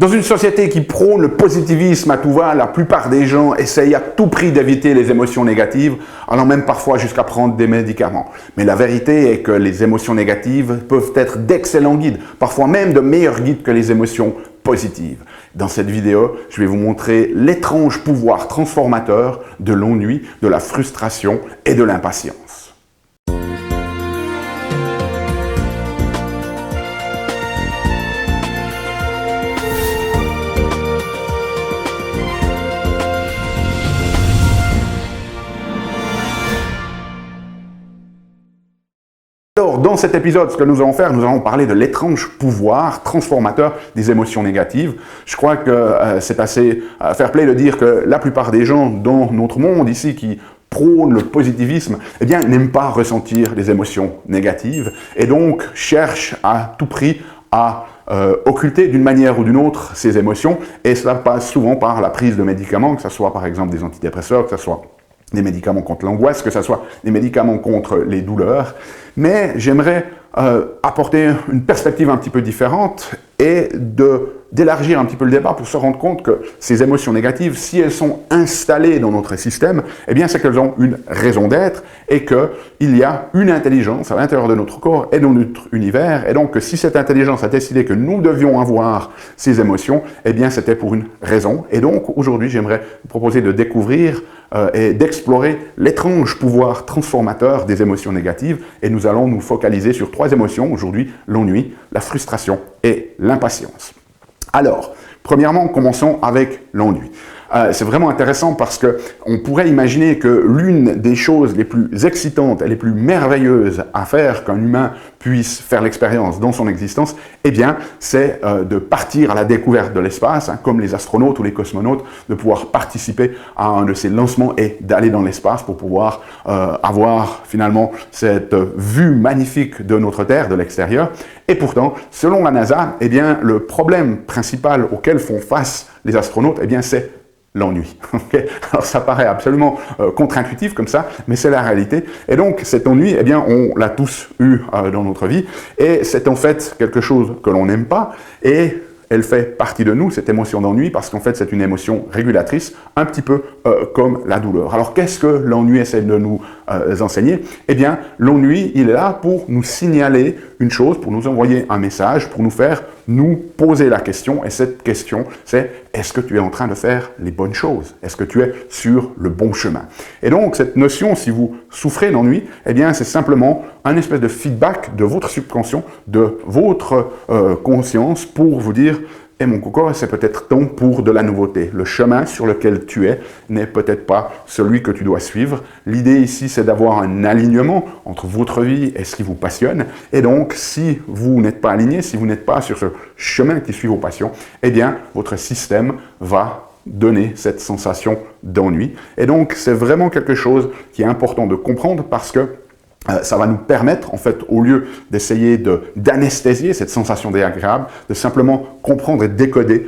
Dans une société qui prône le positivisme à tout va, la plupart des gens essayent à tout prix d'éviter les émotions négatives, allant même parfois jusqu'à prendre des médicaments. Mais la vérité est que les émotions négatives peuvent être d'excellents guides, parfois même de meilleurs guides que les émotions positives. Dans cette vidéo, je vais vous montrer l'étrange pouvoir transformateur de l'ennui, de la frustration et de l'impatience. Alors, dans cet épisode, ce que nous allons faire, nous allons parler de l'étrange pouvoir transformateur des émotions négatives. Je crois que c'est assez fair play de dire que la plupart des gens dans notre monde ici qui prônent le positivisme, eh bien, n'aiment pas ressentir des émotions négatives et donc cherchent à tout prix à occulter d'une manière ou d'une autre ces émotions, et cela passe souvent par la prise de médicaments, que ce soit par exemple des antidépresseurs, que ce soit des médicaments contre l'angoisse, que ce soit des médicaments contre les douleurs. Mais j'aimerais apporter une perspective un petit peu différente et d'élargir un petit peu le débat pour se rendre compte que ces émotions négatives, si elles sont installées dans notre système, eh bien c'est qu'elles ont une raison d'être et qu'il y a une intelligence à l'intérieur de notre corps et dans notre univers. Et donc si cette intelligence a décidé que nous devions avoir ces émotions, eh bien c'était pour une raison. Et donc aujourd'hui j'aimerais vous proposer de découvrir et d'explorer l'étrange pouvoir transformateur des émotions négatives. Et nous allons nous focaliser sur 3 émotions aujourd'hui: l'ennui, la frustration et l'impatience. Alors, premièrement, commençons avec l'ennui. C'est vraiment intéressant parce qu'on pourrait imaginer que l'une des choses les plus excitantes et les plus merveilleuses à faire qu'un humain puisse faire l'expérience dans son existence, eh bien, c'est de partir à la découverte de l'espace, comme les astronautes ou les cosmonautes, de pouvoir participer à un de ces lancements et d'aller dans l'espace pour pouvoir avoir finalement cette vue magnifique de notre Terre, de l'extérieur. Et pourtant, selon la NASA, eh bien, le problème principal auquel font face les astronautes, eh bien, c'est l'ennui. Okay? Alors ça paraît absolument contre-intuitif comme ça, mais c'est la réalité. Et donc cet ennui, eh bien, on l'a tous eu dans notre vie, et c'est en fait quelque chose que l'on n'aime pas, et elle fait partie de nous, cette émotion d'ennui, parce qu'en fait c'est une émotion régulatrice, un petit peu comme la douleur. Alors qu'est-ce que l'ennui essaie de nous enseigner? Eh bien, l'ennui, il est là pour nous signaler une chose, pour nous envoyer un message, pour nous faire nous poser la question, et cette question, c'est: est-ce que tu es en train de faire les bonnes choses? Est-ce que tu es sur le bon chemin? Et donc, cette notion, si vous souffrez d'ennui, eh bien, c'est simplement un espèce de feedback de votre subconscient, de votre conscience, pour vous dire: et mon coco, c'est peut-être temps pour de la nouveauté. Le chemin sur lequel tu es n'est peut-être pas celui que tu dois suivre. L'idée ici, c'est d'avoir un alignement entre votre vie et ce qui vous passionne. Et donc, si vous n'êtes pas aligné, si vous n'êtes pas sur ce chemin qui suit vos passions, eh bien, votre système va donner cette sensation d'ennui. Et donc, c'est vraiment quelque chose qui est important de comprendre, parce que ça va nous permettre, en fait, au lieu d'essayer d'anesthésier cette sensation désagréable, de simplement comprendre et décoder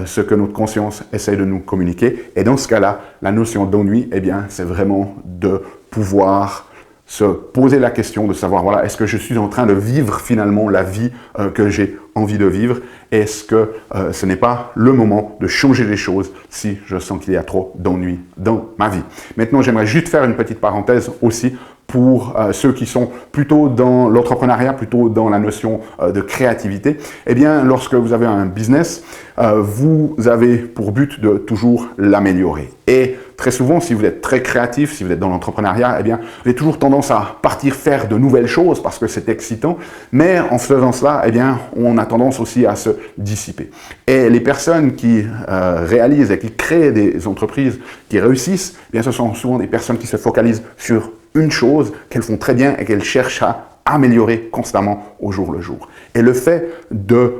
ce que notre conscience essaye de nous communiquer. Et dans ce cas-là, la notion d'ennui, eh bien, c'est vraiment de pouvoir se poser la question de savoir, voilà, est-ce que je suis en train de vivre finalement la vie que j'ai envie de vivre? Est-ce que ce n'est pas le moment de changer les choses si je sens qu'il y a trop d'ennui dans ma vie? Maintenant, j'aimerais juste faire une petite parenthèse aussi pour ceux qui sont plutôt dans l'entrepreneuriat, plutôt dans la notion de créativité. Eh bien, lorsque vous avez un business, vous avez pour but de toujours l'améliorer. Et très souvent, si vous êtes très créatif, si vous êtes dans l'entrepreneuriat, eh bien, vous avez toujours tendance à partir faire de nouvelles choses parce que c'est excitant. Mais en faisant cela, eh bien, on a tendance aussi à se dissiper. Et les personnes qui réalisent et qui créent des entreprises qui réussissent, eh bien, ce sont souvent des personnes qui se focalisent sur une chose qu'elles font très bien et qu'elles cherchent à améliorer constamment au jour le jour. Et le fait de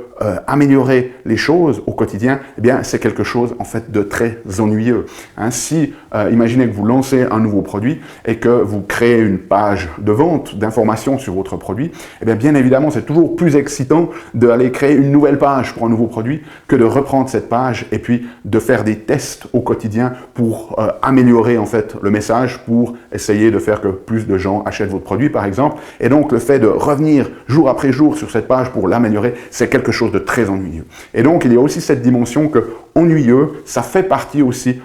améliorer les choses au quotidien, eh bien, c'est quelque chose en fait de très ennuyeux. Hein, si, imaginez que vous lancez un nouveau produit et que vous créez une page de vente d'informations sur votre produit, eh bien évidemment, c'est toujours plus excitant d'aller créer une nouvelle page pour un nouveau produit que de reprendre cette page et puis de faire des tests au quotidien pour améliorer en fait le message, pour essayer de faire que plus de gens achètent votre produit par exemple. Et donc le fait de revenir jour après jour sur cette page pour l'améliorer, c'est quelque chose chose de très ennuyeux. Et donc, il y a aussi cette dimension que ennuyeux, ça fait partie aussi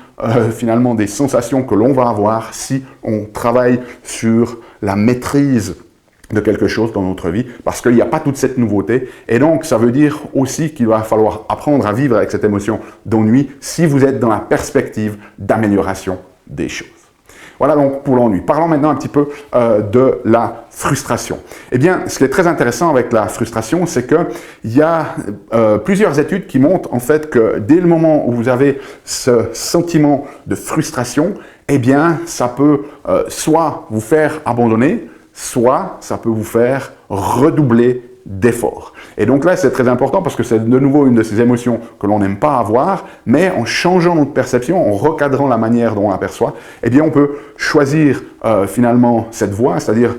finalement des sensations que l'on va avoir si on travaille sur la maîtrise de quelque chose dans notre vie, parce qu'il n'y a pas toute cette nouveauté. Et donc, ça veut dire aussi qu'il va falloir apprendre à vivre avec cette émotion d'ennui si vous êtes dans la perspective d'amélioration des choses. Voilà donc pour l'ennui. Parlons maintenant un petit peu de la frustration. Eh bien, ce qui est très intéressant avec la frustration, c'est qu'il y a plusieurs études qui montrent en fait que dès le moment où vous avez ce sentiment de frustration, eh bien, ça peut soit vous faire abandonner, soit ça peut vous faire redoubler d'efforts. Et donc là, c'est très important parce que c'est de nouveau une de ces émotions que l'on n'aime pas avoir, mais en changeant notre perception, en recadrant la manière dont on l'aperçoit, eh bien, on peut choisir finalement cette voie, c'est-à-dire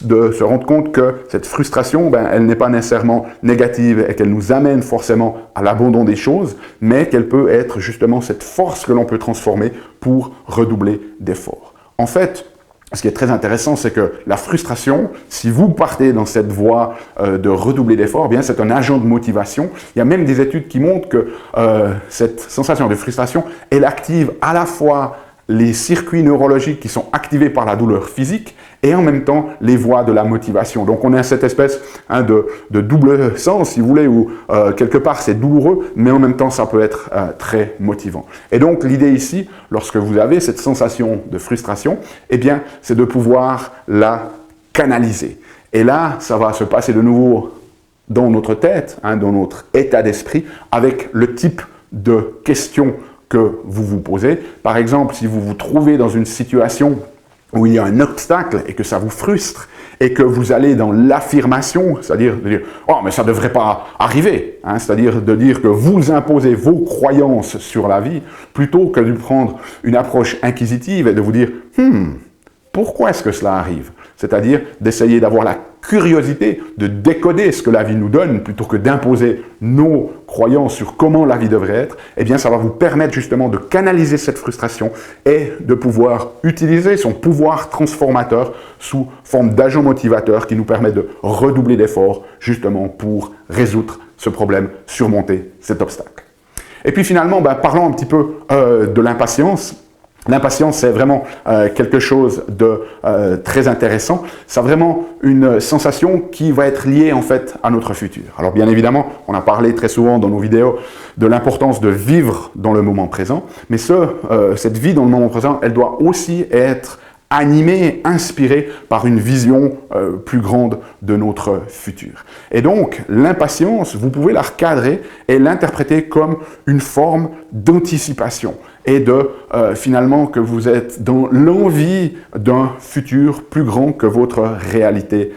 de se rendre compte que cette frustration, elle n'est pas nécessairement négative et qu'elle nous amène forcément à l'abandon des choses, mais qu'elle peut être justement cette force que l'on peut transformer pour redoubler d'efforts. En fait, ce qui est très intéressant, c'est que la frustration, si vous partez dans cette voie de redoubler d'efforts, bien c'est un agent de motivation. Il y a même des études qui montrent que cette sensation de frustration, elle active à la fois les circuits neurologiques qui sont activés par la douleur physique et en même temps les voies de la motivation. Donc on a cette espèce de double sens, si vous voulez, où quelque part c'est douloureux, mais en même temps ça peut être très motivant. Et donc l'idée ici, lorsque vous avez cette sensation de frustration, eh bien c'est de pouvoir la canaliser. Et là, ça va se passer de nouveau dans notre tête, dans notre état d'esprit, avec le type de questions que vous vous posez. Par exemple, si vous vous trouvez dans une situation où il y a un obstacle et que ça vous frustre et que vous allez dans l'affirmation, c'est-à-dire de dire « Oh, mais ça ne devrait pas arriver », c'est-à-dire de dire que vous imposez vos croyances sur la vie, plutôt que de prendre une approche inquisitive et de vous dire « Pourquoi est-ce que cela arrive ?» C'est-à-dire d'essayer d'avoir la curiosité de décoder ce que la vie nous donne plutôt que d'imposer nos croyances sur comment la vie devrait être, eh bien ça va vous permettre justement de canaliser cette frustration et de pouvoir utiliser son pouvoir transformateur sous forme d'agent motivateur qui nous permet de redoubler d'efforts justement pour résoudre ce problème, surmonter cet obstacle. Et puis finalement, parlons un petit peu de l'impatience. L'impatience, c'est vraiment quelque chose de très intéressant. C'est vraiment une sensation qui va être liée en fait à notre futur. Alors bien évidemment, on a parlé très souvent dans nos vidéos de l'importance de vivre dans le moment présent, mais cette vie dans le moment présent, elle doit aussi être animée, inspirée par une vision plus grande de notre futur. Et donc, l'impatience, vous pouvez la recadrer et l'interpréter comme une forme d'anticipation et de finalement que vous êtes dans l'envie d'un futur plus grand que votre réalité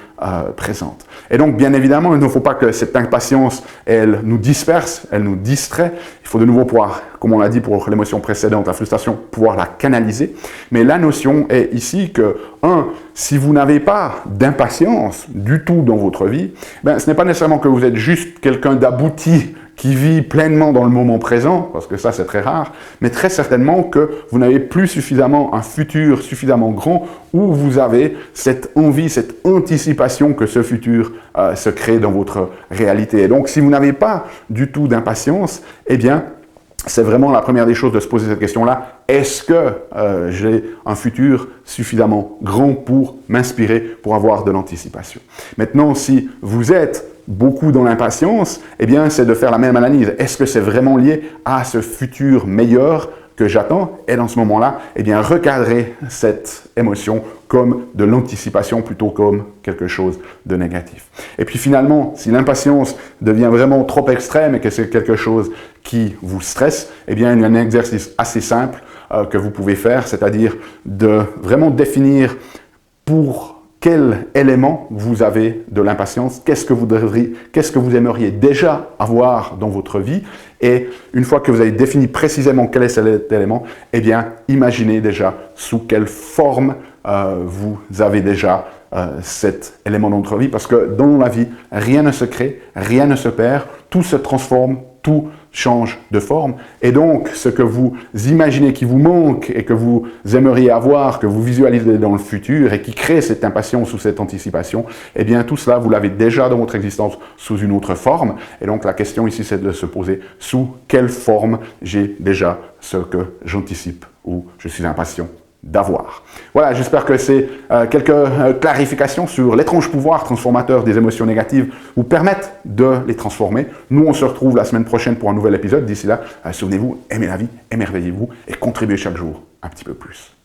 présente. Et donc, bien évidemment, il ne faut pas que cette impatience, elle nous disperse, elle nous distrait. Il faut de nouveau pouvoir, comme on l'a dit pour l'émotion précédente, la frustration, pouvoir la canaliser. Mais la notion est ici que, si vous n'avez pas d'impatience du tout dans votre vie, ce n'est pas nécessairement que vous êtes juste quelqu'un d'abouti qui vit pleinement dans le moment présent, parce que ça c'est très rare, mais très certainement que vous n'avez plus suffisamment un futur suffisamment grand où vous avez cette envie, cette anticipation que ce futur se crée dans votre réalité. Et donc si vous n'avez pas du tout d'impatience, eh bien c'est vraiment la première des choses de se poser cette question-là. Est-ce que j'ai un futur suffisamment grand pour m'inspirer, pour avoir de l'anticipation? Maintenant, si vous êtes beaucoup dans l'impatience, eh bien, c'est de faire la même analyse. Est-ce que c'est vraiment lié à ce futur meilleur que j'attends? Et dans ce moment-là, eh bien, recadrer cette émotion comme de l'anticipation plutôt comme quelque chose de négatif. Et puis finalement, si l'impatience devient vraiment trop extrême et que c'est quelque chose qui vous stresse, eh bien, il y a un exercice assez simple que vous pouvez faire, c'est-à-dire de vraiment définir pour quel élément vous avez de l'impatience, qu'est-ce que vous aimeriez déjà avoir dans votre vie, et une fois que vous avez défini précisément quel est cet élément, eh bien, imaginez déjà sous quelle forme vous avez déjà cet élément dans votre vie, parce que dans la vie, rien ne se crée, rien ne se perd, tout se transforme, tout change de forme. Et donc, ce que vous imaginez qui vous manque et que vous aimeriez avoir, que vous visualisez dans le futur et qui crée cette impatience ou cette anticipation, eh bien, tout cela, vous l'avez déjà dans votre existence sous une autre forme. Et donc, la question ici, c'est de se poser sous quelle forme j'ai déjà ce que j'anticipe ou je suis impatient d'avoir. Voilà, j'espère que ces quelques clarifications sur l'étrange pouvoir transformateur des émotions négatives vous permettent de les transformer. Nous, on se retrouve la semaine prochaine pour un nouvel épisode. D'ici là, souvenez-vous, aimez la vie, émerveillez-vous et contribuez chaque jour un petit peu plus.